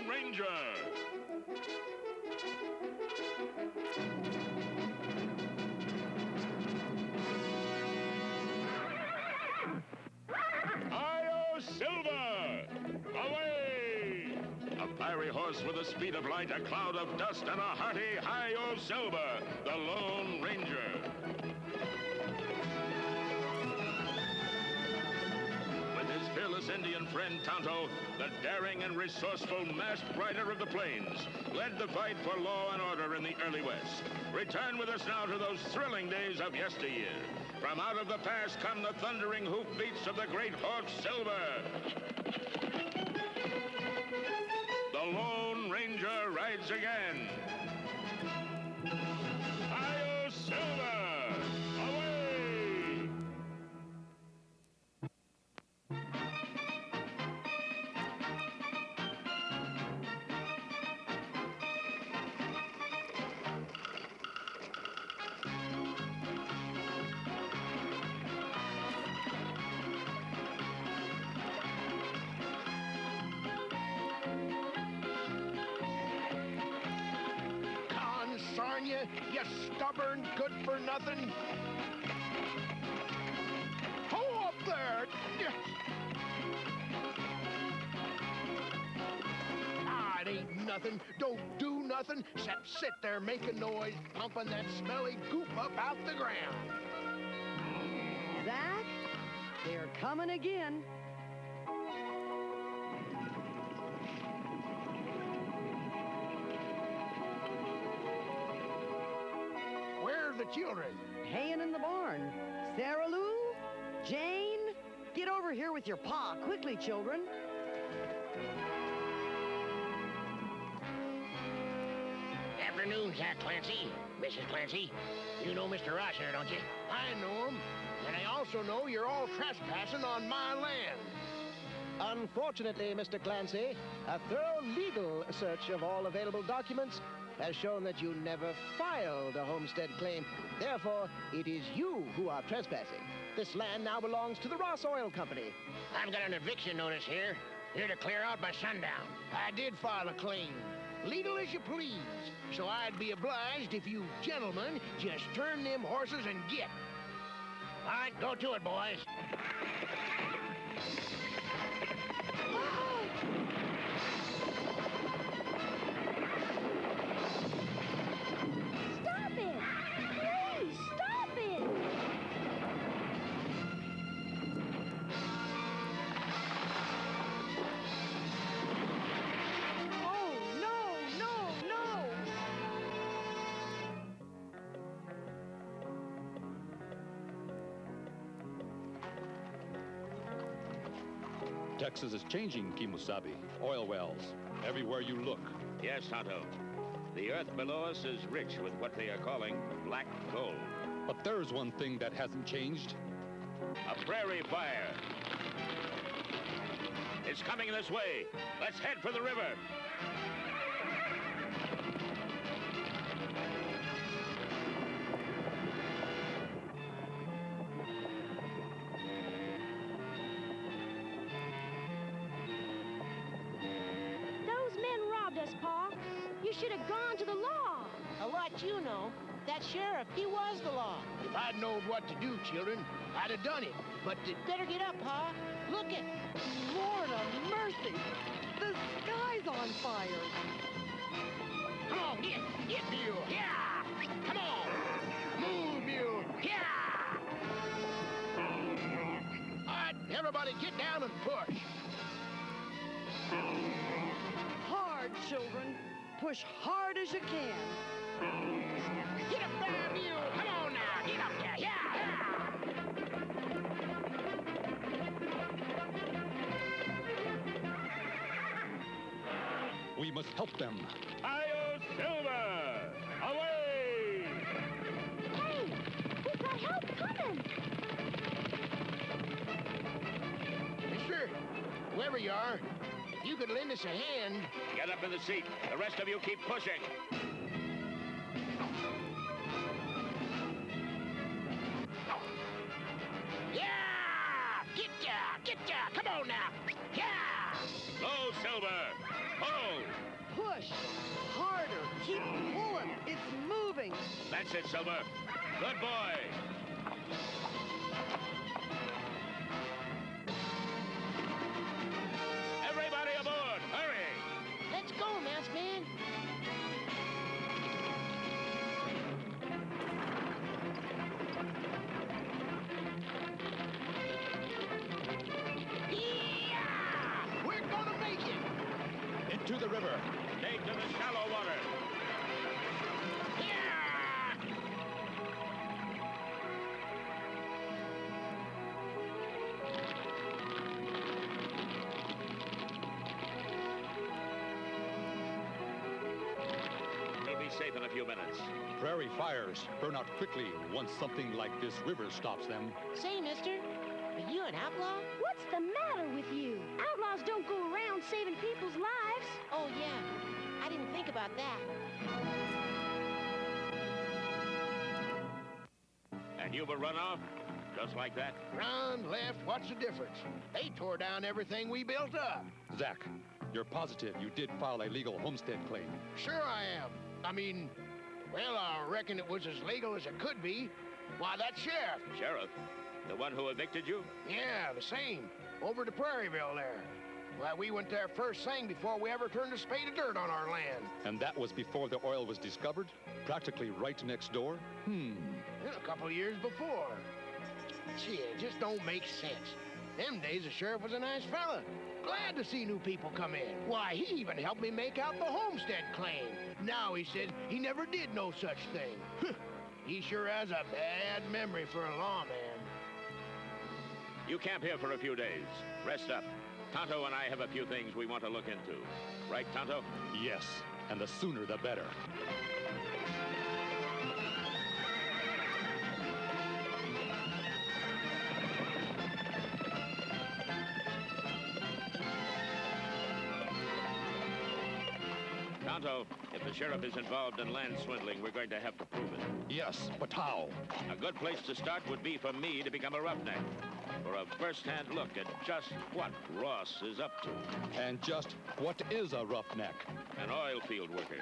Lone Ranger. Silver! Away! A fiery horse with the speed of light, a cloud of dust, and a hearty Hi-Yo Silver, the Lone Ranger. With his fearless Indian friend Tonto, the daring and resourceful masked rider of the plains, led the fight for law and order in the early West. Return with us now to those thrilling days of yesteryear. From out of the past come the thundering hoofbeats of the great horse Silver. The Lone Ranger rides again. Hi-Yo Silver! Away! Darn you stubborn, good-for-nothing. Ho up there! Ah, it ain't nothing. Don't do nothing except sit there making noise, pumping that smelly goop up out the ground. Zach, they're coming again. The children. Haying in the barn. Sarah Lou, Jane, get over here with your pa. Quickly, children. Afternoon, Zach Clancy. Mrs. Clancy, you know Mr. Ross here, don't you? I know him, and I also know you're all trespassing on my land. Unfortunately, Mr. Clancy, a thorough legal search of all available documents has shown that you never filed a homestead claim. Therefore, it is you who are trespassing. This land now belongs to the Ross Oil Company. I've got an eviction notice here to clear out by sundown. I did file a claim, legal as you please, so I'd be obliged if you gentlemen just turn them horses and get. All right, go to it, boys. Texas is changing, Kimosabe. Oil wells, everywhere you look. Yes, Tonto. The earth below us is rich with what they are calling black gold. But there's one thing that hasn't changed. A prairie fire. It's coming this way. Let's head for the river. You should have gone to the law. A lot you know. That sheriff, he was the law. If I'd known what to do, children, I'd have done it. But better get up, Pa. Look it. Lord of mercy. The sky's on fire. Come on, get, Mule. Yeah. Come on. Move, Mule. Yeah. All right, everybody get down and push. Hard, children. Push hard as you can. Get up there, Mule. Come on now. Get up there. Yeah. We must help them. Hi-Yo Silver! Away! Hey, we've got help coming. Mister, whoever you are, if you could lend us a hand. Get up in the seat. The rest of you keep pushing. Yeah! Get ya! Come on now! Yeah! Go, Silver! Pull! Push! Harder! Keep pulling! It's moving! That's it, Silver. Good boy. Everybody aboard! Hurry! Let's go, Masked Man. Yeah! We're gonna make it! Into the river. Take to the shallow water. We'll be safe in a few minutes. Prairie fires burn out quickly once something like this river stops them. Say, mister, are you an outlaw? What's the matter with you? Outlaws don't go around saving people's lives. Oh, yeah. I didn't think about that. And you will run off? Just like that? Run, left, what's the difference? They tore down everything we built up. Zach, you're positive you did file a legal homestead claim? Sure I am. I mean, well, I reckon it was as legal as it could be. Why, that sheriff. Sheriff? The one who evicted you? Yeah, the same. Over to Prairieville there. Why, we went there first thing before we ever turned a spade of dirt on our land. And that was before the oil was discovered? Practically right next door? A couple of years before. Gee, it just don't make sense. Them days, the sheriff was a nice fella. Glad to see new people come in. Why, he even helped me make out the homestead claim. Now he said he never did no such thing. He sure has a bad memory for a lawman. You camp here for a few days. Rest up. Tonto and I have a few things we want to look into. Right, Tonto? Yes, and the sooner the better. Tonto, if the sheriff is involved in land swindling, we're going to have to prove it. Yes, but how? A good place to start would be for me to become a roughneck. For a first-hand look at just what Ross is up to. And just what is a roughneck? An oil field worker.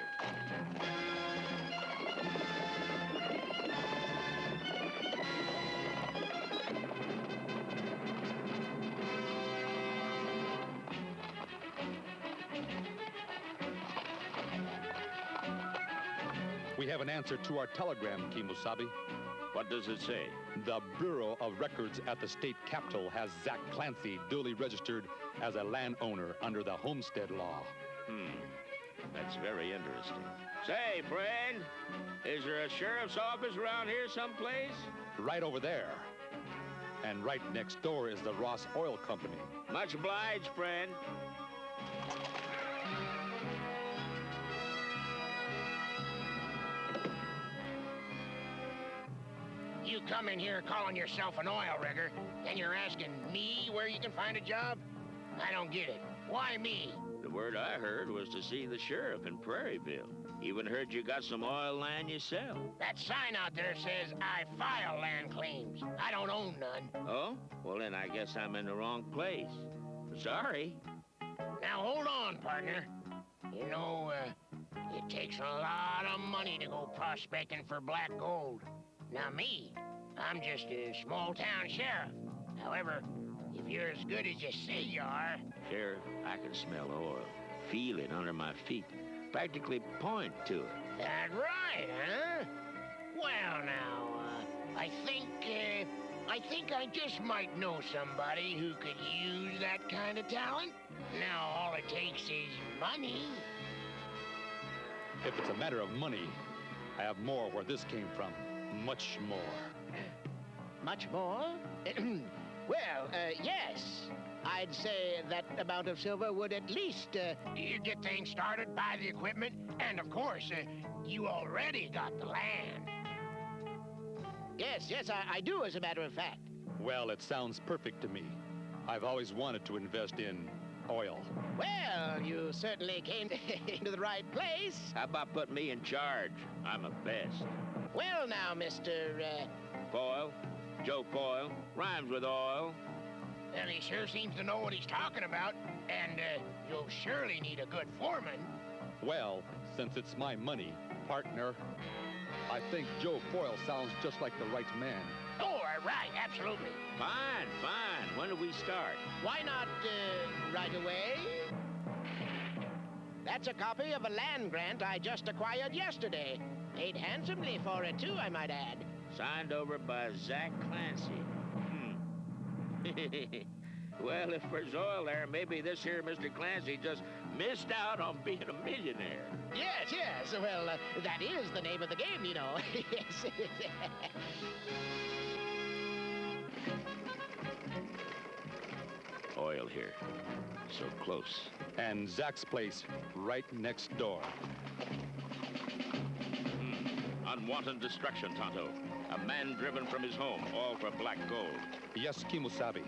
We have an answer to our telegram, Kimosabe. What does it say? The Bureau of Records at the state capitol has Zach Clancy duly registered as a landowner under the homestead law. That's very interesting. Say, friend, is there a sheriff's office around here someplace? Right over there. And right next door is the Ross Oil Company. Much obliged, friend. You come in here calling yourself an oil rigger, and you're asking me where you can find a job? I don't get it. Why me? The word I heard was to see the sheriff in Prairieville. Even heard you got some oil land yourself. That sign out there says I file land claims. I don't own none. Oh? Well, then I guess I'm in the wrong place. Sorry. Now, hold on, partner. You know, it takes a lot of money to go prospecting for black gold. Now, me, I'm just a small-town sheriff. However, if you're as good as you say you are... Sheriff, I can smell oil. Feel it under my feet. Practically point to it. That right, huh? Well, now, I think I just might know somebody who could use that kind of talent. Now, all it takes is money. If it's a matter of money, I have more where this came from. Much more. Much more? Well, yes. I'd say that amount of silver would at least, You get things started, buy the equipment, and of course, you already got the land. Yes, I do, as a matter of fact. Well, it sounds perfect to me. I've always wanted to invest in oil. Well, you certainly came into the right place. How about putting me in charge? I'm a best. Well, now, Mr. Foyle? Joe Foyle. Rhymes with oil. Well, he sure seems to know what he's talking about. And you'll surely need a good foreman. Well, since it's my money, partner, I think Joe Foyle sounds just like the right man. Oh, right, absolutely. Fine, fine. When do we start? Why not right away? That's a copy of a land grant I just acquired yesterday. Paid handsomely for it, too, I might add. Signed over by Zach Clancy. Well, if there's oil there, maybe this here Mr. Clancy just missed out on being a millionaire. Yes, yes. Well, that is the name of the game, you know. Yes. Oil here. So close. And Zach's place right next door. Unwanted destruction, Tonto. A man driven from his home, all for black gold. Yes, Kimosabe.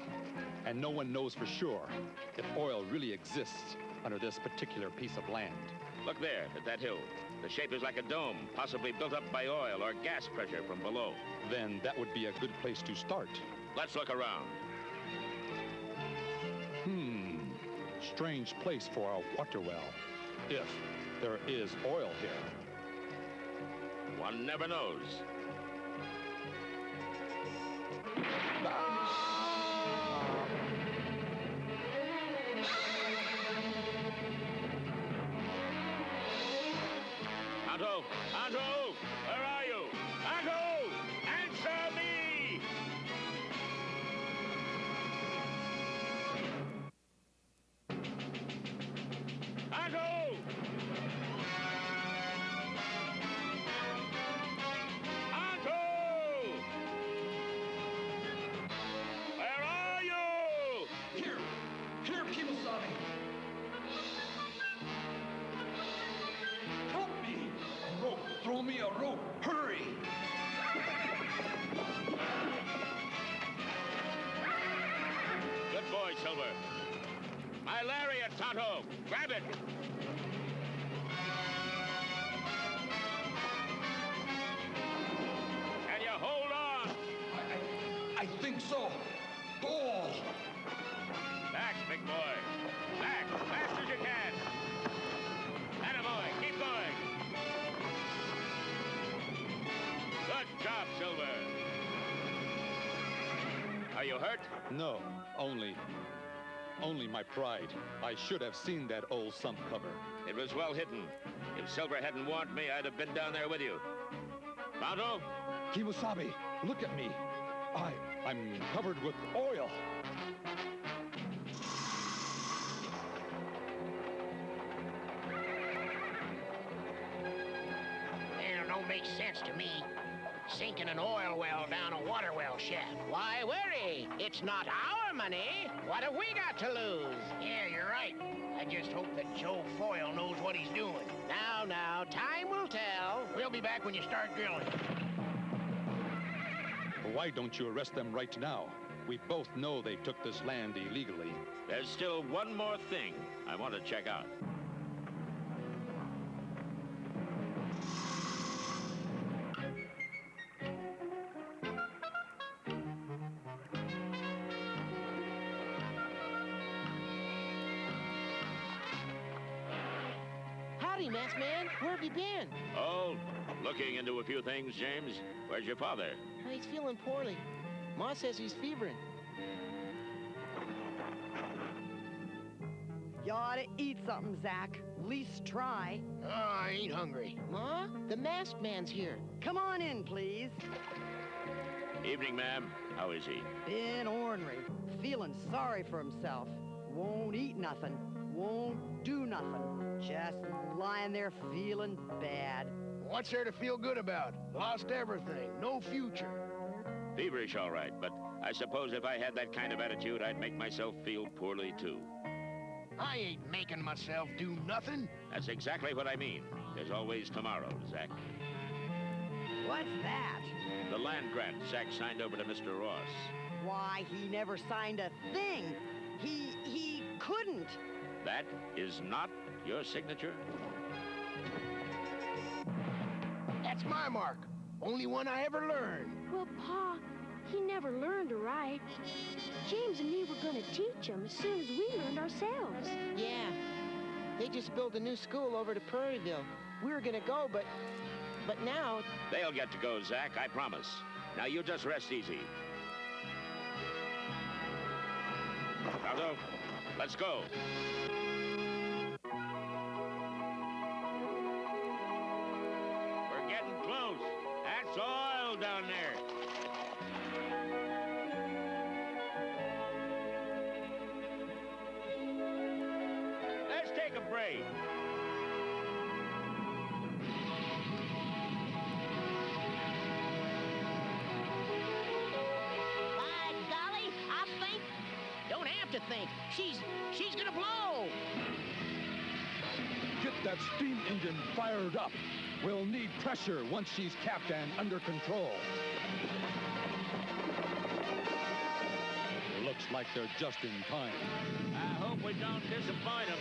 And no one knows for sure if oil really exists under this particular piece of land. Look there, at that hill. The shape is like a dome, possibly built up by oil or gas pressure from below. Then that would be a good place to start. Let's look around. Strange place for a water well, if there is oil here. One never knows. Tonto! Tonto! Where are you? Tonto! Answer me! Tonto! Tonto! Where are you? Here, Kimosabe. Help me! A rope, throw me a rope, hurry! Good boy, Silver. My lariat, Tonto! Grab it! Can you hold on? I think so. Oh! Back, big boy. Back, fast as you can. Attaboy, keep going. Good job, Silver. Are you hurt? No, only my pride. I should have seen that old sump cover. It was well hidden. If Silver hadn't warned me, I'd have been down there with you. Tonto? Kimosabe, look at me. I'm covered with oil. It don't make sense to me. Sinking an oil well down a water well shaft. Why worry? It's not our money. What have we got to lose? Yeah, you're right. I just hope that Joe Foyle knows what he's doing. Now, time will tell. We'll be back when you start drilling. Why don't you arrest them right now? We both know they took this land illegally. There's still one more thing I want to check out. Howdy, masked man. Where have you been? Oh, looking into a few things, James. Where's your father? He's feeling poorly. Ma says he's fevering. You ought to eat something, Zach. At least try. Oh, I ain't hungry. Ma, the masked man's here. Come on in, please. Evening, ma'am. How is he? Been ornery. Feeling sorry for himself. Won't eat nothing. Won't do nothing. Just lying there feeling bad. What's there to feel good about? Lost everything. No future. Feverish, all right, but I suppose if I had that kind of attitude, I'd make myself feel poorly, too. I ain't making myself do nothing. That's exactly what I mean. There's always tomorrow, Zach. What's that? The land grant Zach signed over to Mr. Ross. Why, he never signed a thing. He couldn't. That is not your signature? That's my mark. Only one I ever learned. Well, Pa, He never learned to write. James and me were going to teach him as soon as we learned ourselves. Yeah. They just built a new school over to Prairieville. We were gonna go, but now... They'll get to go, Zach, I promise. Now you just rest easy. Tonto, let's go. We're getting close. That's oil down there. Let's take a break. By golly, I think... Don't have to think. She's gonna blow. Get that steam engine fired up. We'll need pressure once she's capped and under control. Looks like they're just in time. I hope we don't disappoint them.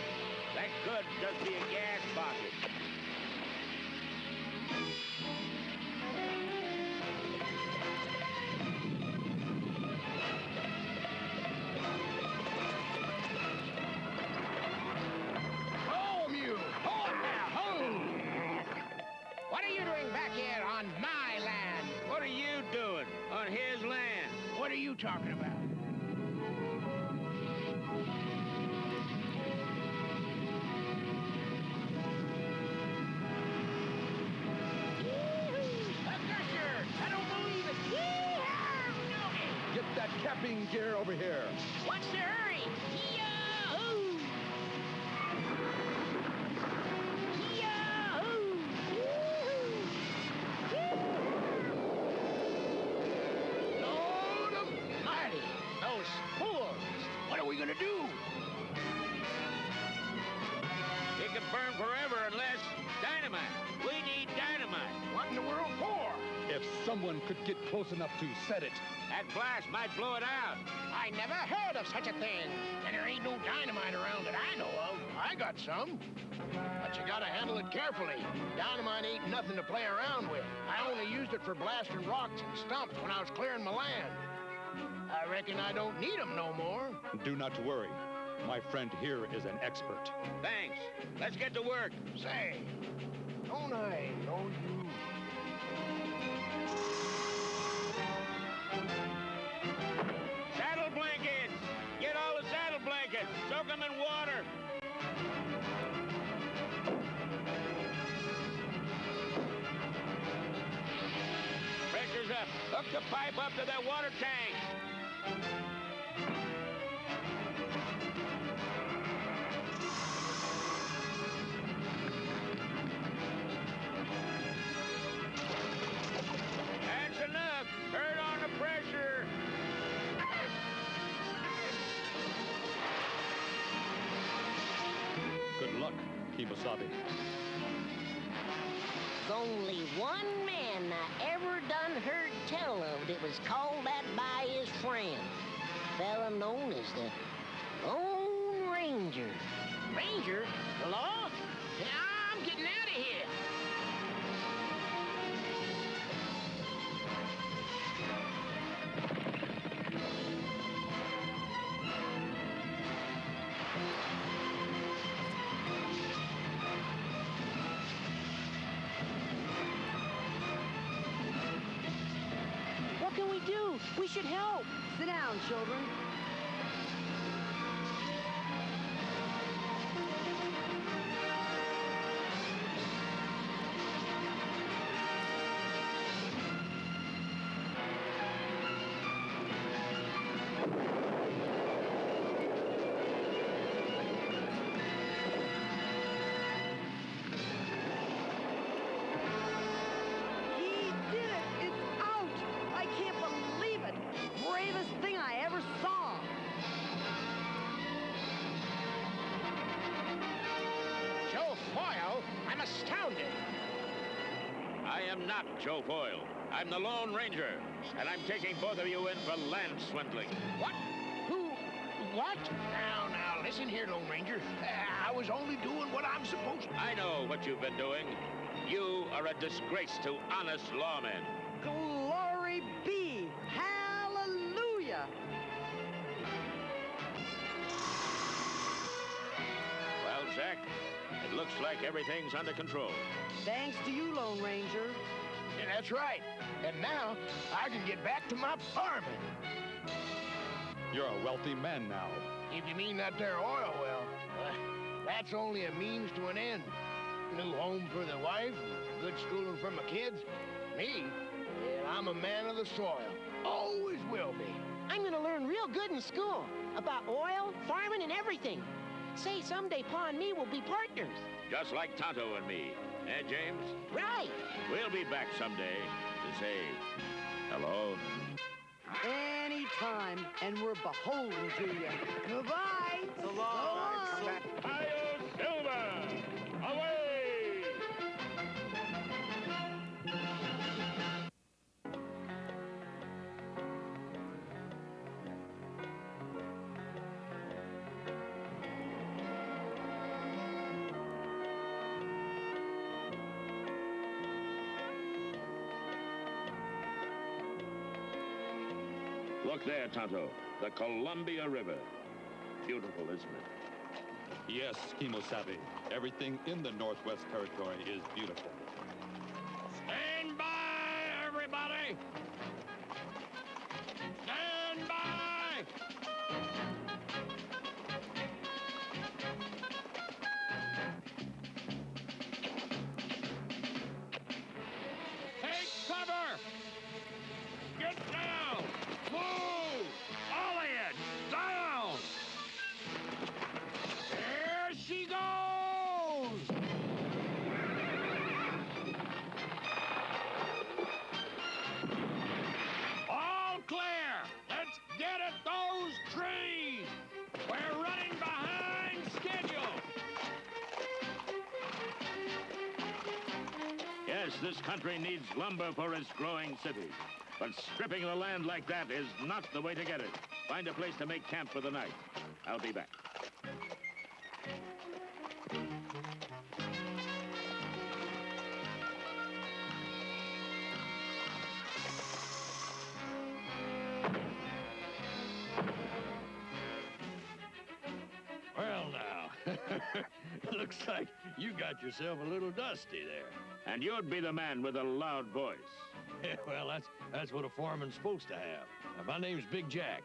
That could just be a gas pocket. Home, you! Home now! Home! What are you doing back here on my land? What are you doing on his land? What are you talking about? A gusher! I don't believe it. Yee-haw! Get that capping gear over here. What's the hurry? Yahoo! Yahoo! Lord Almighty! Those fools! What are we gonna do? It could burn forever unless dynamite. We need dynamite. What in the world for? If someone could get close enough to set it. That blast might blow it out. I never heard of such a thing. And there ain't no dynamite around that I know of. I got some. But you gotta handle it carefully. Dynamite ain't nothing to play around with. I only used it for blasting rocks and stumps when I was clearing my land. I reckon I don't need 'em no more. Do not worry. My friend here is an expert. Thanks. Let's get to work. Say, don't I know you? Saddle blankets! Get all the saddle blankets! Soak them in water! Pressure's up. Hook the pipe up to that water tank. That's enough. Turn on the pressure. Good luck, Kemosabe. There's only one man I ever done heard tell of that was called that by his friend. Fella known as the Lone Ranger. Ranger? The law? Yeah, I'm getting out of here. What can we do? We should help. Sit down, children. He did it! It's out! I can't believe it! Bravest thing I ever saw! Joe Foyle, I'm astounded. I am not Joe Foyle. I'm the Lone Ranger, and I'm taking both of you in for land swindling. What? Who? What? Now, listen here, Lone Ranger. I was only doing what I'm supposed to. I know what you've been doing. You are a disgrace to honest lawmen. Glory be! Zach. It looks like everything's under control. Thanks to you, Lone Ranger. Yeah, that's right. And now I can get back to my farming. You're a wealthy man now. If you mean that there oil well, that's only a means to an end. New home for the wife, good schooling for my kids. Me, yeah, I'm a man of the soil. Always will be. I'm gonna learn real good in school about oil, farming, and everything. Say, someday Pa and me will be partners. Just like Tonto and me. Eh, James? Right. We'll be back someday to say hello. Anytime, and we're beholden to you. Goodbye. So long. Hi-yo, Silver! Away! Look there, Tonto. The Columbia River. Beautiful, isn't it? Yes, Kimosabe. Everything in the Northwest Territory is beautiful. Stand by, everybody! Stand by! Take cover! Get down! Move! All of you, down! There she goes! All clear! Let's get at those trees! We're running behind schedule! Yes, this country needs lumber for its growing cities. But stripping the land like that is not the way to get it. Find a place to make camp for the night. I'll be back. Well, now, looks like you got yourself a little dusty there. And you'd be the man with a loud voice. Yeah, well, that's what a foreman's supposed to have. Now, my name's Big Jack.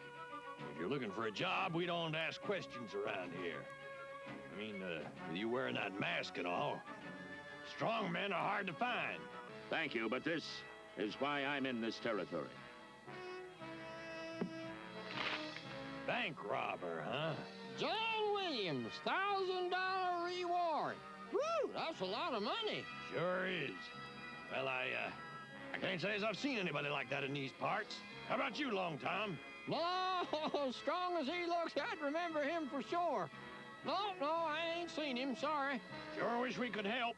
If you're looking for a job, we don't ask questions around here. I mean, with you wearing that mask and all, strong men are hard to find. Thank you, but this is why I'm in this territory. Bank robber, huh? John Williams, $1,000 reward. Woo, that's a lot of money. Sure is. Well, I can't say as I've seen anybody like that in these parts. How about you, Long Tom? No, strong as he looks, I'd remember him for sure. No, I ain't seen him, sorry. Sure wish we could help.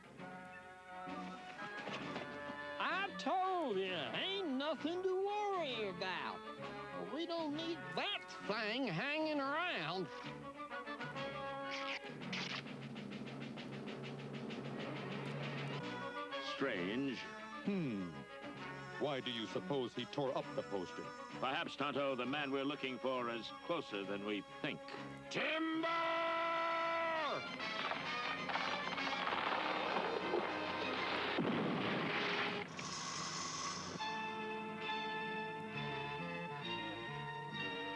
I told you, ain't nothing to worry about. We don't need that thing hanging around. Strange. Why do you suppose he tore up the poster? Perhaps, Tonto, the man we're looking for is closer than we think. Timber!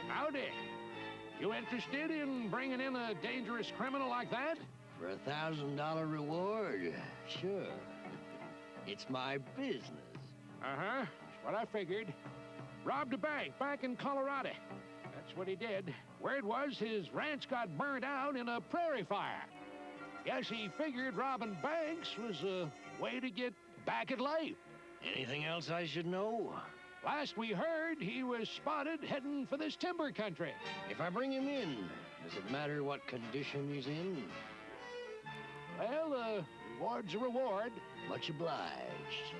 Howdy. You interested in bringing in a dangerous criminal like that? For a $1,000 reward? Sure. It's my business. Uh-huh. That's what I figured. Robbed a bank back in Colorado. That's what he did. Word was his ranch got burned out in a prairie fire. Guess he figured robbing banks was a way to get back at life. Anything else I should know? Last we heard, he was spotted heading for this timber country. If I bring him in, does it matter what condition he's in? Well, reward's a reward. Much obliged.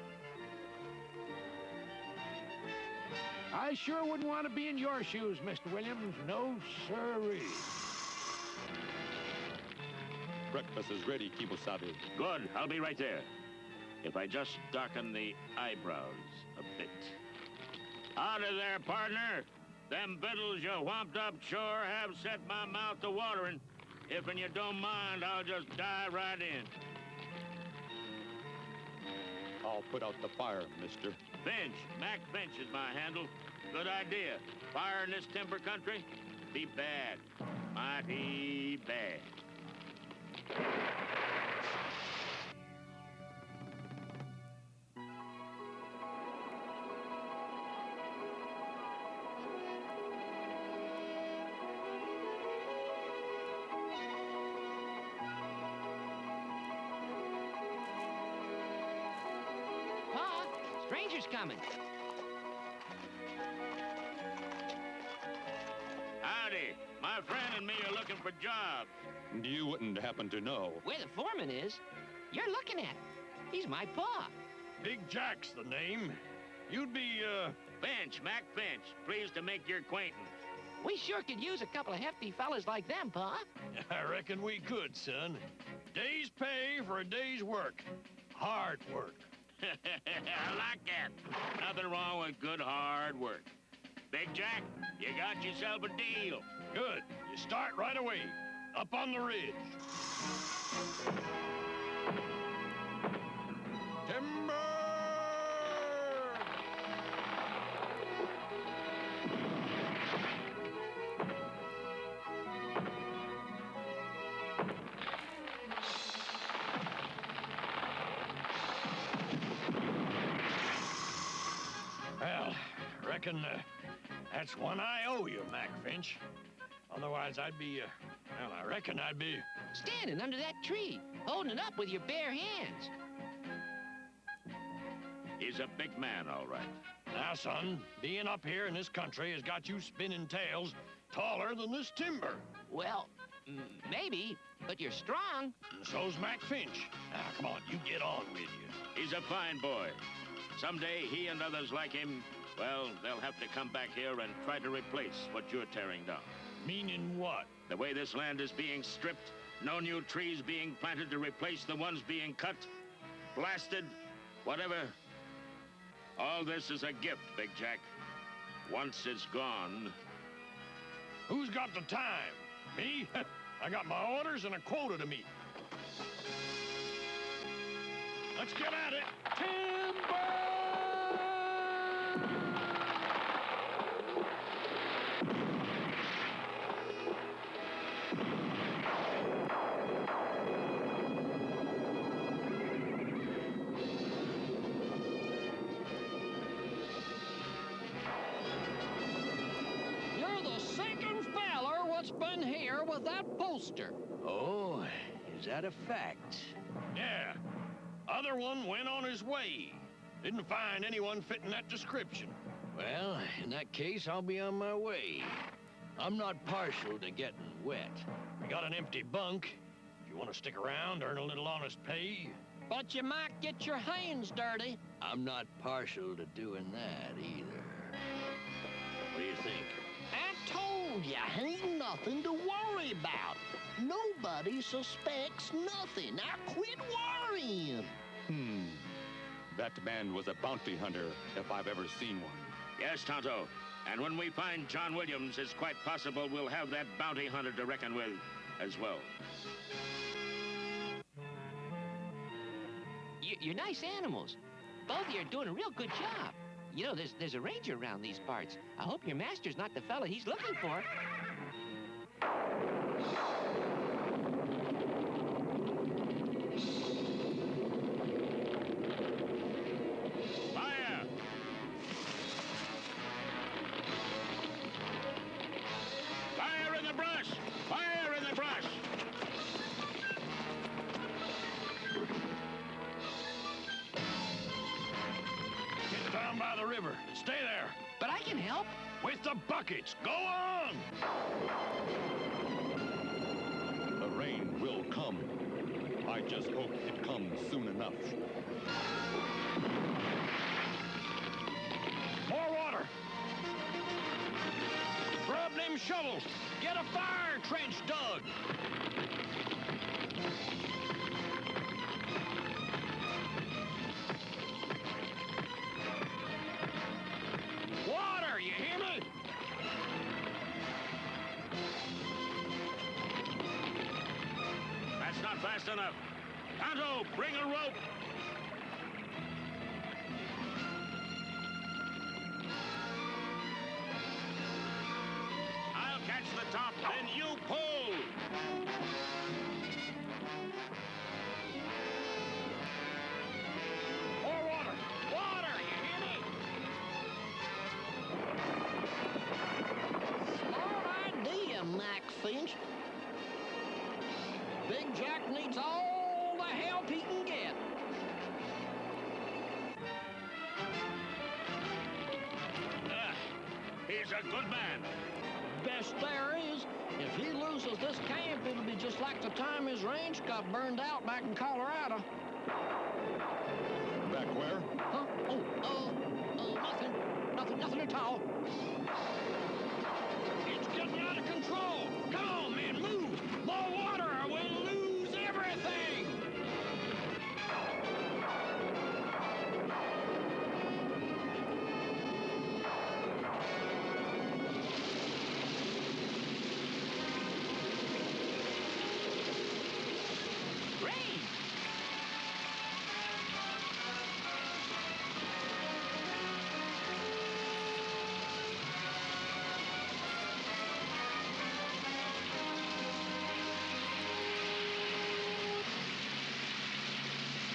I sure wouldn't want to be in your shoes, Mr. Williams. No, sirree. Breakfast is ready, Kimosabe. Good, I'll be right there. If I just darken the eyebrows a bit. Out of there, partner. Them victuals you whomped up sure have set my mouth to watering. If you don't mind, I'll just dive right in. I'll put out the fire, mister. Finch. Mac Finch is my handle. Good idea. Fire in this timber country? Be bad. Mighty bad. Pa, stranger's coming. Howdy. My friend and me are looking for jobs. You wouldn't happen to know. Where the foreman is, you're looking at him. He's my pa. Big Jack's the name. You'd be, Finch, Mac Finch. Pleased to make your acquaintance. We sure could use a couple of hefty fellas like them, Pa. I reckon we could, son. Day's pay for a day's work. Hard work. I like that. Nothing wrong with good hard work. Big Jack, you got yourself a deal. Good. You start right away. Up on the ridge. Timber! Well, reckon that's one I owe you, Mac Finch. Otherwise, I'd be, well, I reckon I'd be... Standing under that tree, holding it up with your bare hands. He's a big man, all right. Now, son, being up here in this country has got you spinning tales taller than this timber. Well, maybe, but you're strong. And so's Mac Finch. Now, come on, you get on with you. He's a fine boy. Someday, he and others like him, well, they'll have to come back here and try to replace what you're tearing down. Meaning what? The way this land is being stripped, no new trees being planted to replace the ones being cut, blasted, whatever. All this is a gift, Big Jack. Once it's gone... Who's got the time? Me? I got my orders and a quota to meet. Let's get at it. Timber! Been here with that poster. Oh, is that a fact? Yeah. Other one went on his way. Didn't find anyone fitting that description. Well, in that case, I'll be on my way. I'm not partial to getting wet. We got an empty bunk. If you want to stick around, earn a little honest pay. But you might get your hands dirty. I'm not partial to doing that either. What do you think? I told you, ain't nothing to worry about. Nobody suspects nothing. Now quit worrying. That man was a bounty hunter, if I've ever seen one. Yes, Tonto. And when we find John Williams, it's quite possible we'll have that bounty hunter to reckon with as well. You're nice animals. Both of you are doing a real good job. You know, there's a ranger around these parts. I hope your master's not the fella he's looking for. Fire! Fire in the brush! Fire in the brush! Get down by the river. Stay there. But I can help. With the buckets. Go on! The rain will come. I just hope it comes soon enough. More water. Grab them shovels. Get a fire trench dug. Water, you hear me? fast enough. Tonto, bring a rope. I'll catch the top, then you pull. More water! Water! You hear me? Smart idea, Mac Finch. Big Jack needs all the help he can get. He's a good man. Best there is. If he loses this camp, it'll be just like the time his ranch got burned out back in Colorado. Back where? Huh? Nothing at all. It's getting out of control. Come on, man, move. More water or we'll lose everything. Rain!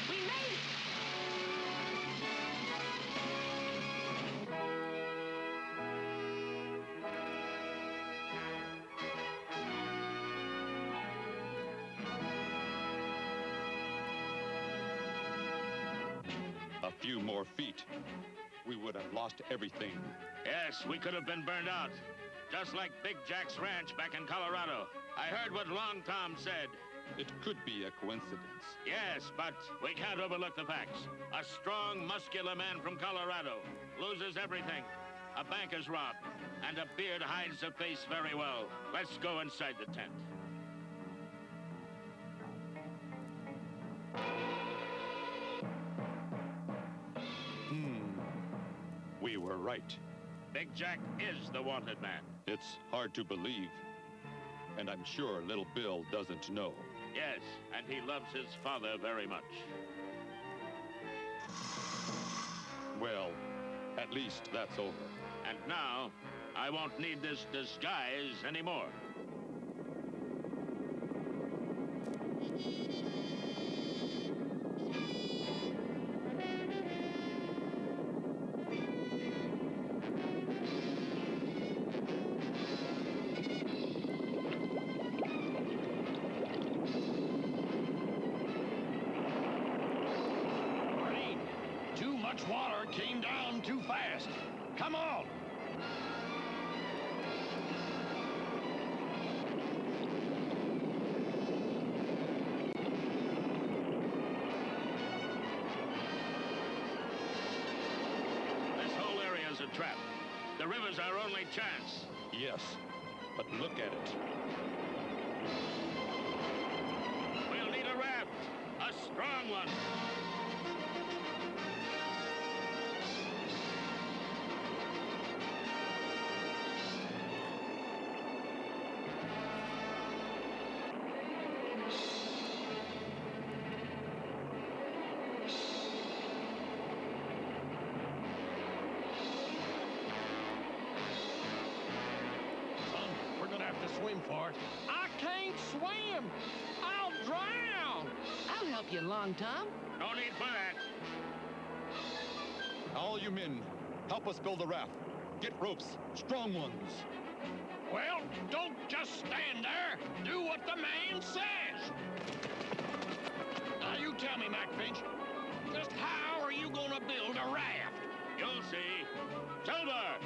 We made it! A few more feet. We would have lost everything. Yes, we could have been burned out. Just like Big Jack's ranch back in Colorado. I heard what Long Tom said. It could be a coincidence. Yes, but we can't overlook the facts. A strong, muscular man from Colorado loses everything. A bank is robbed, and a beard hides the face very well. Let's go inside the tent. We were right. Big Jack is the wanted man. It's hard to believe. And I'm sure little Bill doesn't know. Yes, and he loves his father very much. Well, at least that's over. And now, I won't need this disguise anymore. Rain. Too much water came down too fast. Come on. This whole area is a trap. The river's our only chance. Yes, but look at it. We'll need a raft. A strong one. Son, we're gonna have to swim for it. I can't swim. I'll drown. I'll help you, Long Tom. No need for that. All you men, help us build a raft. Get ropes, strong ones. Well, don't just stand there. Do what the man says. Now you tell me, Mac Finch, just how are you gonna build a raft? You'll see. Silver!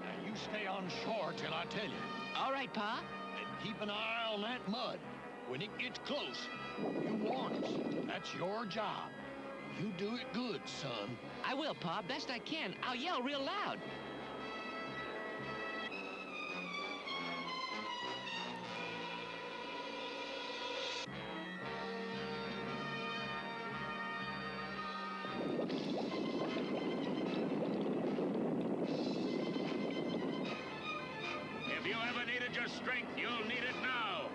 Now you stay on shore till I tell you. All right, Pa. And keep an eye on that mud. When it gets close, you warn us. That's your job. You do it good, son. I will, Pa. Best I can. I'll yell real loud. If you ever needed your strength, you'll need it now.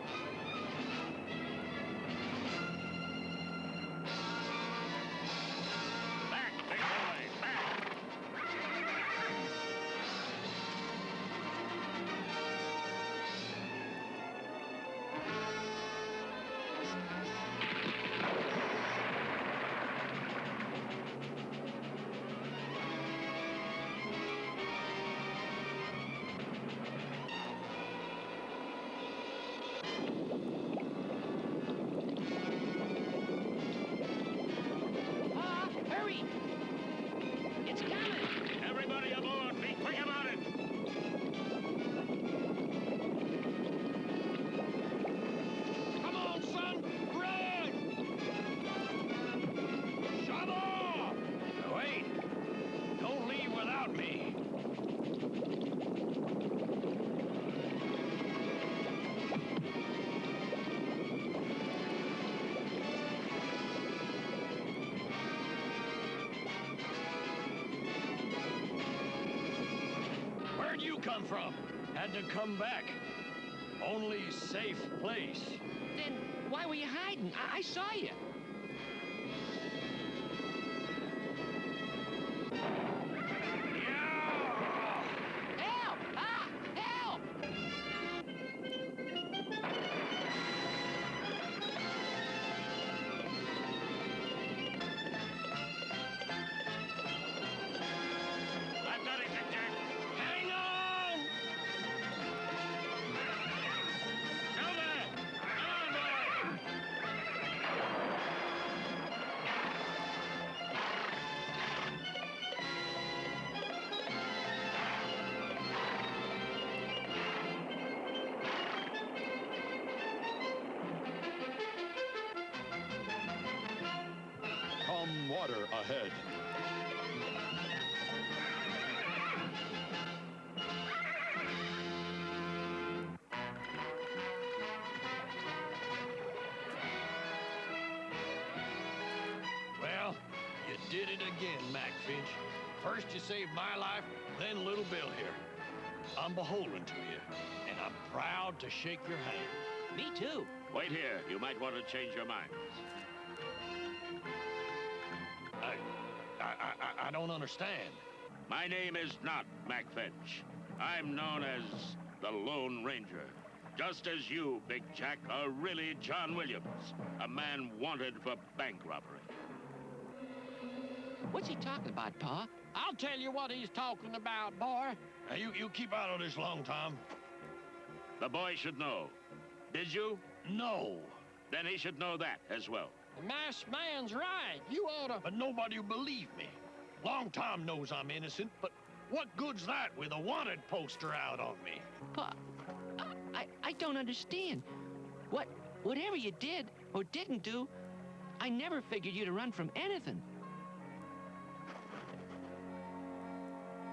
Back, big boy, back. Pa, hurry! It's coming! Everybody aboard. Be quick about it. Come on, son! Run! Shove off! Wait! Don't leave without me. Where'd you come from? Had to come back. Only safe place. Then why were you hiding? I saw you. Help! Ah! Help! I've got it, Big Jack. Hang on! Silver! Come on, boy! Calm water ahead. Well, you did it again, Mac Finch. First you saved my life, then little Bill here. I'm beholden to you, and I'm proud to shake your hand. Me too. Wait here. You might want to change your mind. I don't understand. My name is not Mac Finch. I'm known as the Lone Ranger. Just as you, Big Jack, are really John Williams, a man wanted for bank robbery. What's he talking about, Pa? I'll tell you what he's talking about, boy. Now, you keep out of this, Long Tom. The boy should know. Did you? No. Then he should know that as well. The masked man's right. You ought to... But nobody will believe me. Long Tom knows I'm innocent, but what good's that with a wanted poster out on me? Pa, I don't understand. Whatever you did or didn't do, I never figured you to run from anything.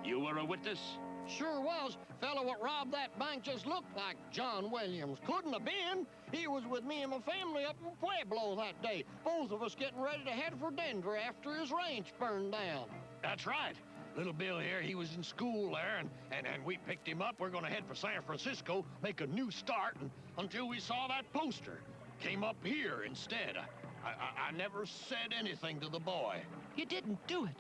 You were a witness? Sure was. Fellow what robbed that bank just looked like John Williams. Couldn't have been. He was with me and my family up in Pueblo that day. Both of us getting ready to head for Denver after his ranch burned down. That's right. Little Bill here, he was in school there, and we picked him up. We're going to head for San Francisco, make a new start, until we saw that poster. Came up here instead. I never said anything to the boy. You didn't do it.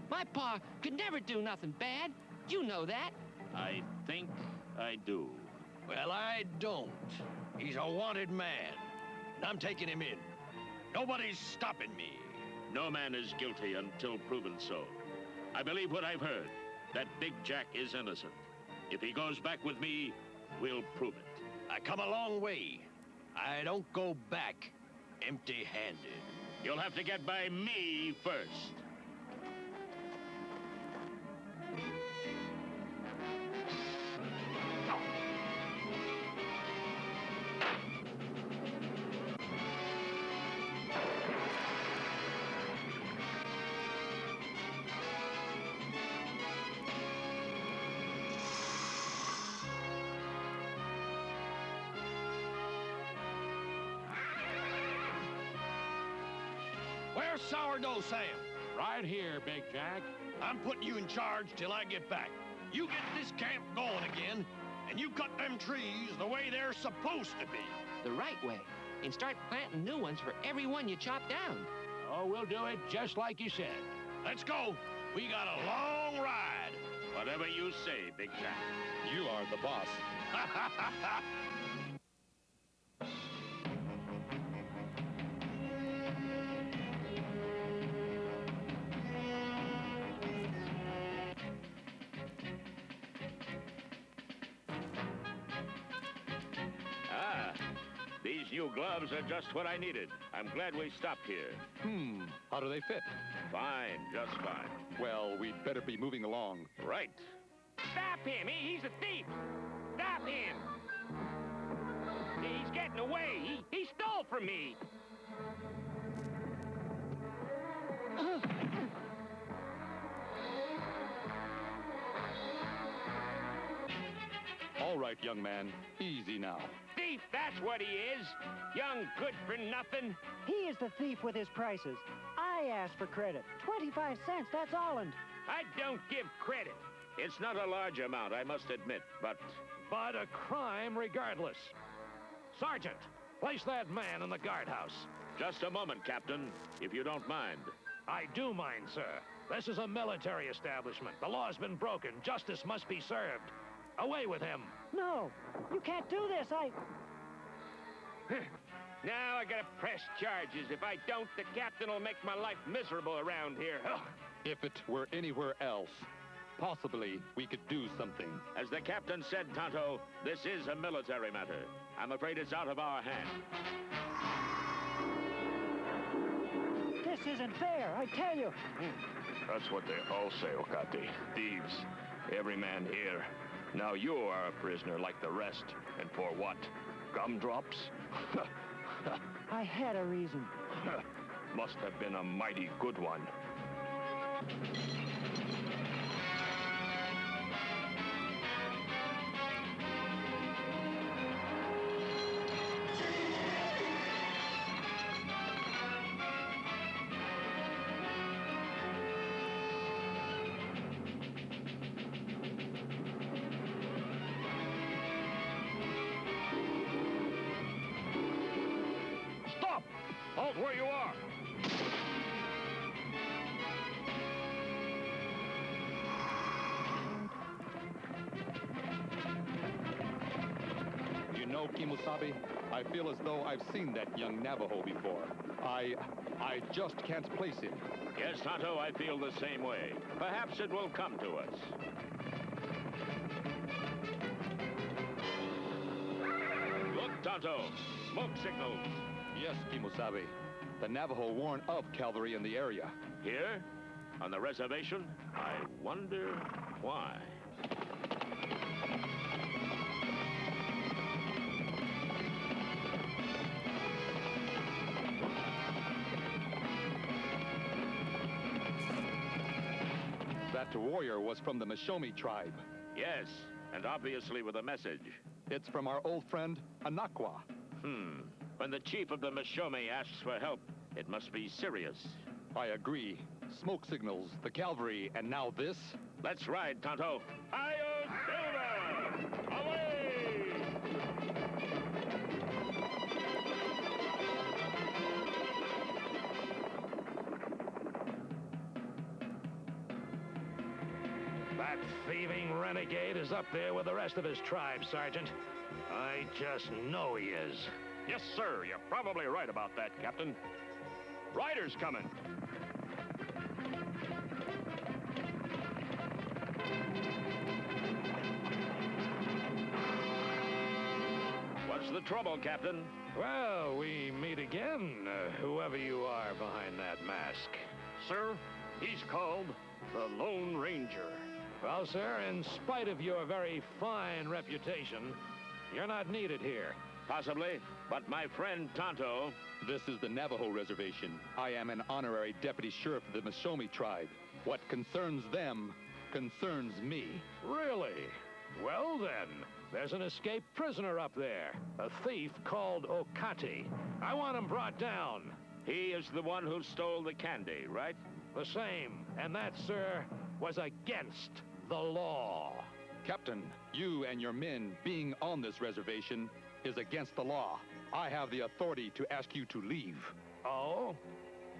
My pa could never do nothing bad. You know that. I think I do. Well, I don't. He's a wanted man, and I'm taking him in. Nobody's stopping me. No man is guilty until proven so. I believe what I've heard, that Big Jack is innocent. If he goes back with me, we'll prove it. I come a long way. I don't go back empty-handed. You'll have to get by me first. Where's Sourdough Sam? Right here, Big Jack. I'm putting you in charge till I get back. You get this camp going again, and you cut them trees the way they're supposed to be. The right way. And start planting new ones for every one you chop down. Oh, we'll do it just like you said. Let's go. We got a long ride. Whatever you say, Big Jack. You are the boss. These new gloves are just what I needed. I'm glad we stopped here. How do they fit? Fine, just fine. Well, we'd better be moving along. Right. Stop him! He's a thief! Stop him! He's getting away! He stole from me! All right, young man. Easy now. Thief, that's what he is! Young good-for-nothing! He is the thief with his prices. I asked for credit. 25 cents, that's all. And I don't give credit. It's not a large amount, I must admit, but a crime regardless. Sergeant, place that man in the guardhouse. just a moment, Captain, if you don't mind. I do mind, sir. This is a military establishment. The law's been broken. Justice must be served. Away with him. no, you can't do this. Now I gotta press charges. If I don't, the captain will make my life miserable around here. If it were anywhere else, possibly we could do something. As the captain said, Tonto, this is a military matter. I'm afraid it's out of our hands. This isn't fair, I tell you. That's what they all say, Okati. Thieves. Every man here. Now you are a prisoner like the rest. And for what? Gumdrops? I had a reason. Must have been a mighty good one. Stop! Halt where you are! You know, Kimosabe, I feel as though I've seen that young Navajo before. I just can't place him. Yes, Tonto, I feel the same way. Perhaps it will come to us. Look, Tonto, smoke signals. Yes, Kimosabe. The Navajo warn of cavalry in the area. Here? On the reservation? I wonder why. That warrior was from the Mashomi tribe. Yes, and obviously with a message. It's from our old friend, Anakwa. When the chief of the Mashomi asks for help, it must be serious. I agree. Smoke signals, the cavalry, and now this? Let's ride, Tonto. Hi-yo, Silver! Away! That thieving renegade is up there with the rest of his tribe, Sergeant. I just know he is. Yes, sir. You're probably right about that, Captain. Riders coming. What's the trouble, Captain? Well, we meet again, whoever you are behind that mask. Sir, he's called the Lone Ranger. Well, sir, in spite of your very fine reputation, you're not needed here. Possibly, but my friend Tonto... This is the Navajo Reservation. I am an honorary deputy sheriff of the Mashomi tribe. What concerns them concerns me. Really? Well, then, there's an escaped prisoner up there, a thief called Okati. I want him brought down. He is the one who stole the candy, right? The same. And that, sir, was against the law. Captain, you and your men being on this reservation is against the law. I have the authority to ask you to leave. Oh?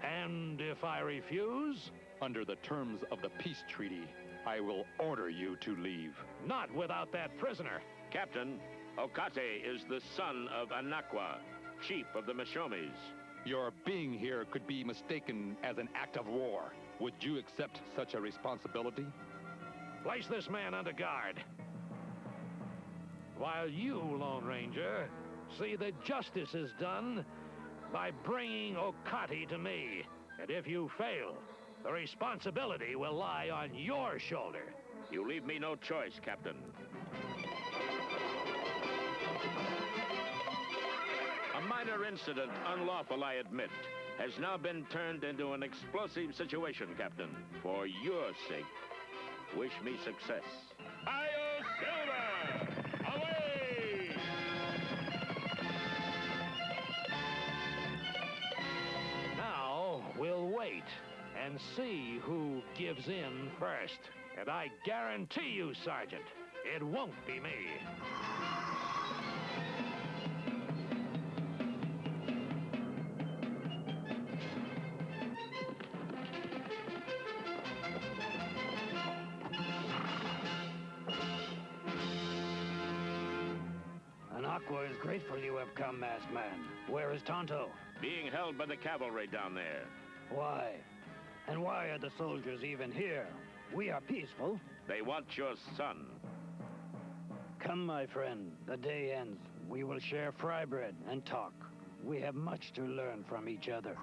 And if I refuse? Under the terms of the peace treaty, I will order you to leave. Not without that prisoner. Captain, Okate is the son of Anakwa, chief of the Mishomis. Your being here could be mistaken as an act of war. Would you accept such a responsibility? Place this man under guard. While you, Lone Ranger, see that justice is done by bringing Okate to me. And if you fail, the responsibility will lie on your shoulder. You leave me no choice, Captain. A minor incident, unlawful, I admit, has now been turned into an explosive situation, Captain. For your sake, wish me success. Io Silver! Away! Now, we'll wait and see who gives in first. And I guarantee you, Sergeant, it won't be me. Anakwa is grateful you have come, masked man. Where is Tonto? Being held by the cavalry down there. Why? And why are the soldiers even here? We are peaceful. They want your son. Come, my friend. The day ends. We will share fry bread and talk. We have much to learn from each other.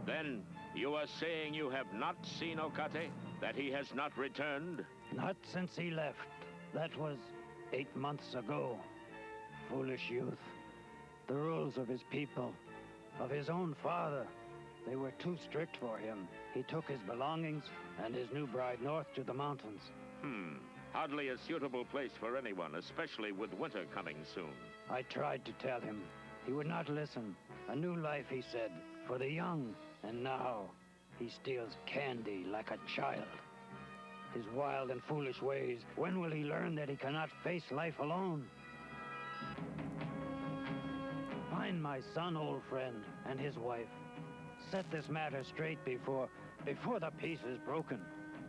Then, you are saying you have not seen Okate? That he has not returned? Not since he left. That was 8 months ago. Foolish youth. The rules of his people, of his own father, they were too strict for him. He took his belongings and his new bride north to the mountains. Hardly a suitable place for anyone, especially with winter coming soon. I tried to tell him. He would not listen. A new life, he said, for the young. And now, he steals candy like a child. His wild and foolish ways. When will he learn that he cannot face life alone? Find my son, old friend, and his wife. Set this matter straight before the peace is broken.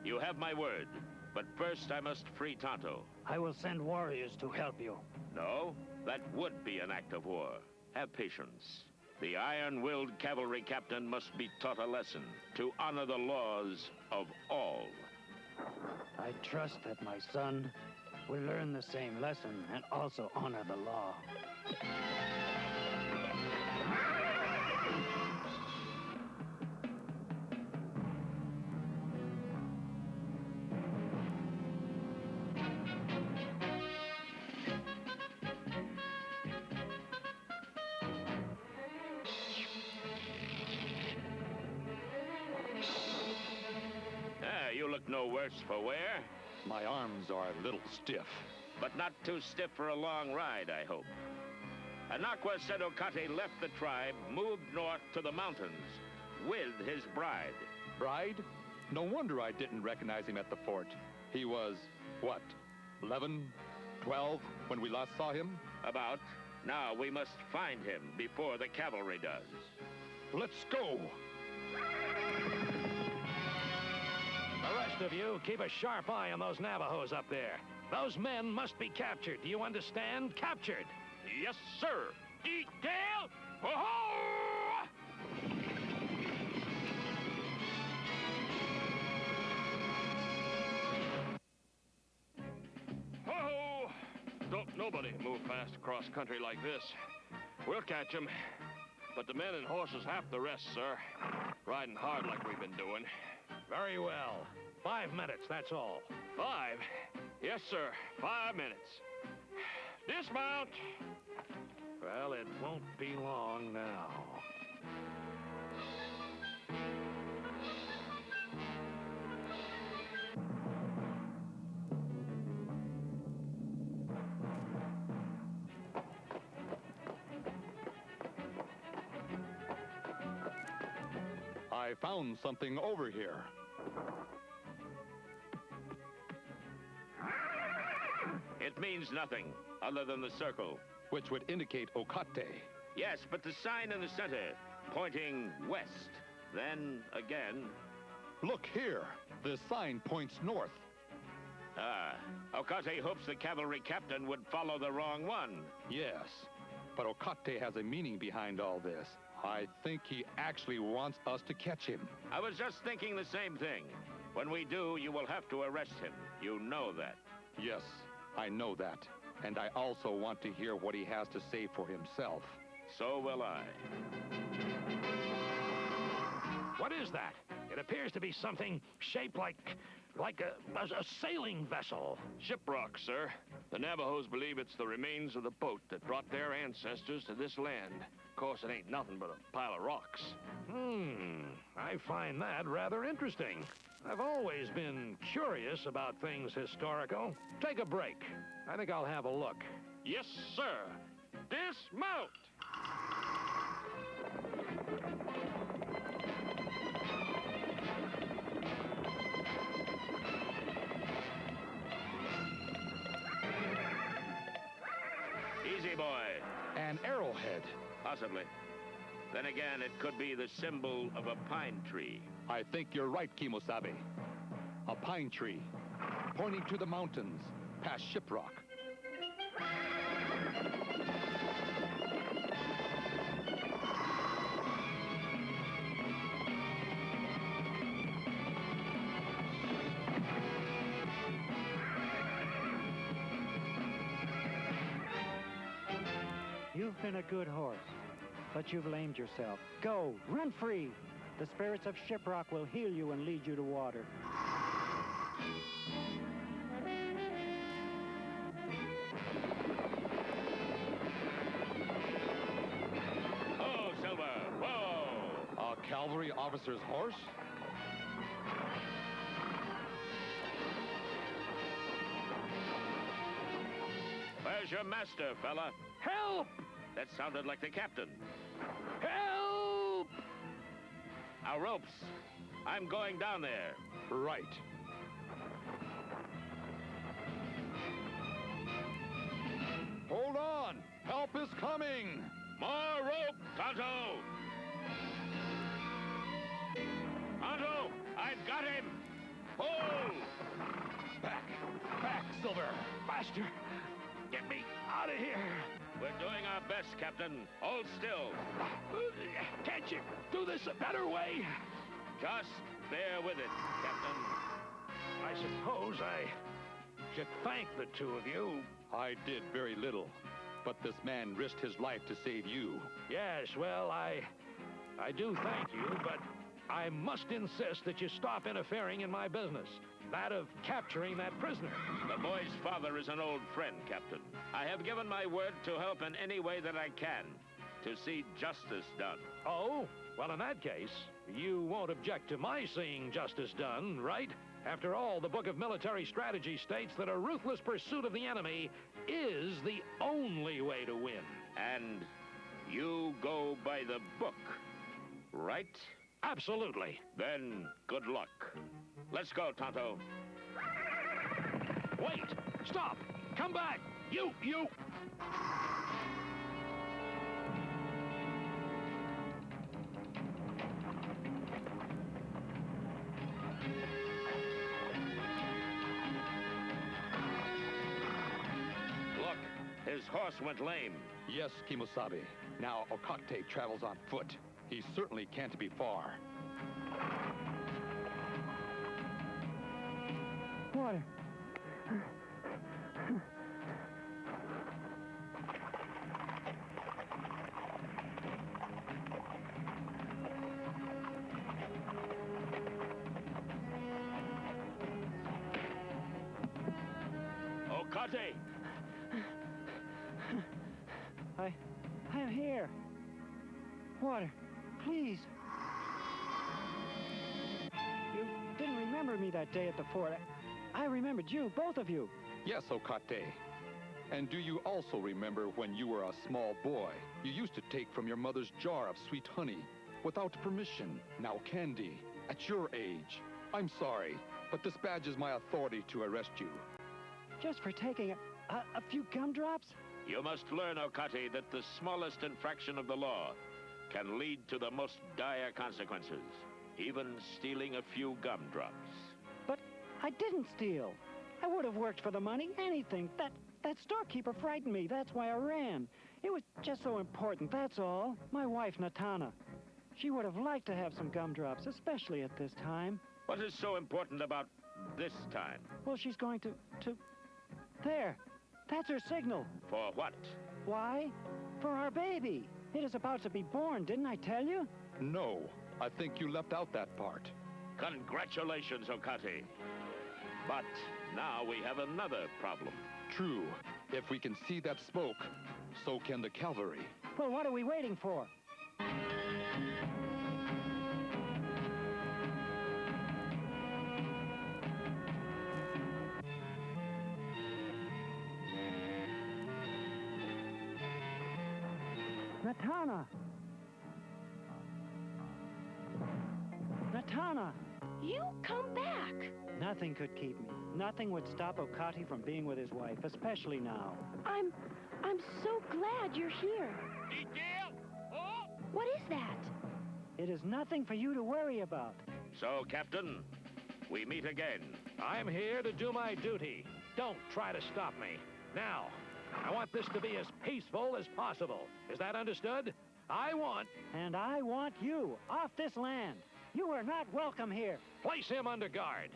You have my word, but first I must free Tonto. I will send warriors to help you. No, that would be an act of war. Have patience. The iron-willed cavalry captain must be taught a lesson to honor the laws of all. I trust that my son will learn the same lesson and also honor the law. You look no worse for wear. My arms are a little stiff. But not too stiff for a long ride, I hope. Anakwa said Okate left the tribe, moved north to the mountains with his bride. Bride? No wonder I didn't recognize him at the fort. He was, what, 11, 12 when we last saw him? About. Now we must find him before the cavalry does. Let's go! The rest of you, keep a sharp eye on those Navajos up there. Those men must be captured. Do you understand? Captured. Yes, sir. Eat Gale! Ho-ho! Ho-ho! Don't nobody move fast across country like this. We'll catch 'em. But the men and horses have the rest, sir. Riding hard like we've been doing. Very well. 5 minutes, that's all. 5? Yes, sir. 5 minutes. Dismount! Well, it won't be long now. I I found something over here. It means nothing, other than the circle. Which would indicate Okate. Yes, but the sign in the center, pointing west. Then, again... Look here. This sign points north. Ah, Okate hopes the cavalry captain would follow the wrong one. Yes, but Okate has a meaning behind all this. I think he actually wants us to catch him. I was just thinking the same thing. When we do, you will have to arrest him. You know that. Yes, I know that. And I also want to hear what he has to say for himself. So will I. What is that? It appears to be something shaped like a sailing vessel. Shiprock, sir. The Navajos believe it's the remains of the boat that brought their ancestors to this land. Of course, it ain't nothing but a pile of rocks. I find that rather interesting. I've always been curious about things historical. Take a break. I think I'll have a look. Yes, sir. Dismount! Easy, boy. An arrowhead. Possibly. Then again, it could be the symbol of a pine tree. I think you're right, Kimosabe. A pine tree, pointing to the mountains, past Shiprock. You've been a good horse, but you've lamed yourself. Go, run free. The spirits of Shiprock will heal you and lead you to water. Oh, Silver! Whoa! A cavalry officer's horse? Where's your master, fella? Help! That sounded like the captain. Help! Our ropes. I'm going down there. Right. Hold on! Help is coming! More rope, Tonto! Tonto, I've got him! Pull! Back! Back, Silver! Master, get me out of here! We're doing our best, Captain. Hold still. Can't you do this a better way? Just bear with it, Captain. I suppose I should thank the two of you. I did very little, but this man risked his life to save you. Yes, well, I do thank you, but I must insist that you stop interfering in my business. That of capturing that prisoner. The boy's father is an old friend, Captain. I have given my word to help in any way that I can, to see justice done. Oh? Well, in that case, you won't object to my seeing justice done, right? After all, the Book of Military Strategy states that a ruthless pursuit of the enemy is the only way to win. And you go by the book, right? Absolutely. Then, good luck. Let's go, Tonto. Wait! Stop! Come back! You! Look, his horse went lame. Yes, Kimosabe. Now Okate travels on foot. He certainly can't be far. Water. Okate! I'm here. Water, please. You didn't remember me that day at the fort. I remembered you, both of you. Yes, Okate. And do you also remember when you were a small boy, you used to take from your mother's jar of sweet honey without permission. Now, Candy, at your age, I'm sorry, but this badge is my authority to arrest you. Just for taking a few gumdrops? You must learn, Okati, that the smallest infraction of the law can lead to the most dire consequences, even stealing a few gumdrops. But I didn't steal. I would have worked for the money, anything. That storekeeper frightened me. That's why I ran. It was just so important, that's all. My wife, Natana. She would have liked to have some gumdrops, especially at this time. What is so important about this time? Well, she's going to... There. That's her signal. For what? Why? For our baby. It is about to be born, didn't I tell you? No, I think you left out that part. Congratulations, Okati. But now we have another problem. True. If we can see that smoke, so can the cavalry. Well, what are we waiting for? Natana! Natana! You come back! Nothing could keep me. Nothing would stop Okati from being with his wife, especially now. I'm so glad you're here. What is that? It is nothing for you to worry about. So, Captain, we meet again. I'm here to do my duty. Don't try to stop me. Now, I want this to be as peaceful as possible. Is that understood? And I want you off this land. You are not welcome here. Place him under guard.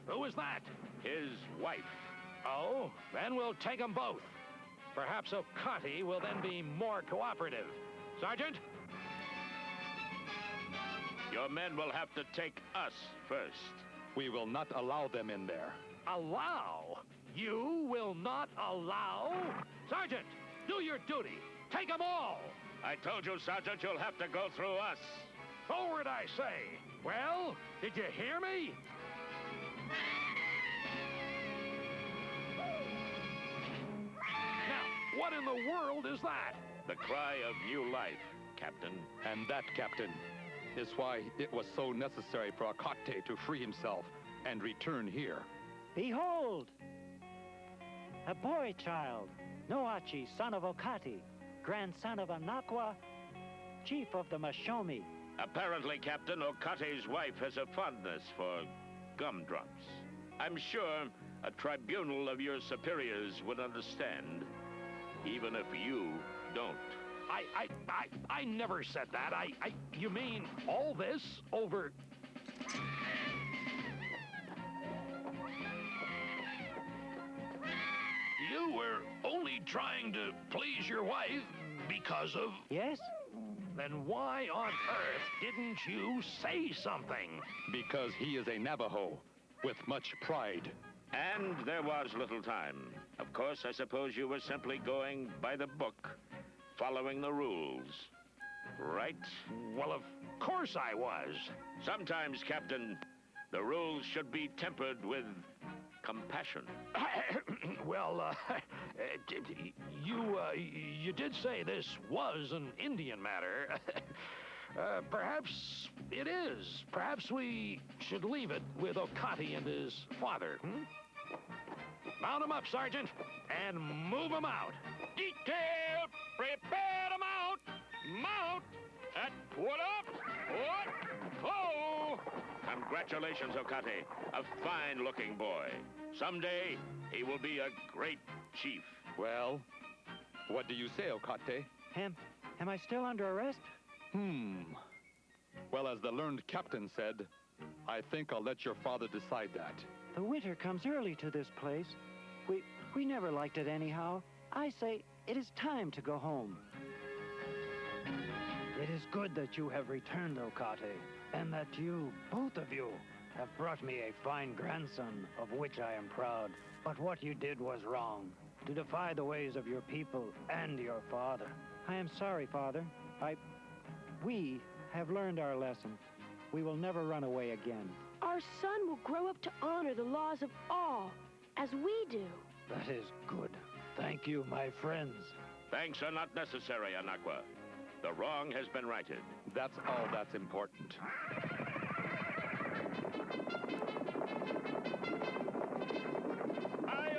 Who is that? His wife. Oh, then we'll take them both. Perhaps Okati will then be more cooperative. Sergeant? Your men will have to take us first. We will not allow them in there. Allow? You will not allow? Sergeant, do your duty. Take them all. I told you, Sergeant, you'll have to go through us. Forward, I say. Well, did you hear me? Now, what in the world is that? The cry of new life, Captain. And that, Captain, is why it was so necessary for Okate to free himself and return here. Behold! A boy child, Noachi, son of Okati, grandson of Anakwa, chief of the Mashomi. Apparently, Captain, Okate's wife has a fondness for gumdrops. I'm sure a tribunal of your superiors would understand, even if you don't. I never said that. You mean all this over... You were only trying to please your wife because of... Yes? Then why on earth didn't you say something? Because he is a Navajo with much pride. And there was little time. Of course, I suppose you were simply going by the book, following the rules. Right? Well, of course I was. Sometimes, Captain, the rules should be tempered with compassion. Well, you did say this was an Indian matter. Perhaps it is. Perhaps we should leave it with Okati and his father, Mount him up, Sergeant, and move him out. Detail, prepare to mount. Mount. And put up. Put. Flow. Congratulations, Okati. A fine-looking boy. Someday, he will be a great chief. Well, what do you say, Okate? Am I still under arrest? Well, as the learned captain said, I think I'll let your father decide that. The winter comes early to this place. We never liked it anyhow. I say it is time to go home. It is good that you have returned, Okate, and that you, both of you, have brought me a fine grandson, of which I am proud. But what you did was wrong, to defy the ways of your people and your father. I am sorry, Father. We have learned our lesson. We will never run away again. Our son will grow up to honor the laws of all, as we do. That is good. Thank you, my friends. Thanks are not necessary, Anaqua. The wrong has been righted. That's all that's important. Aye,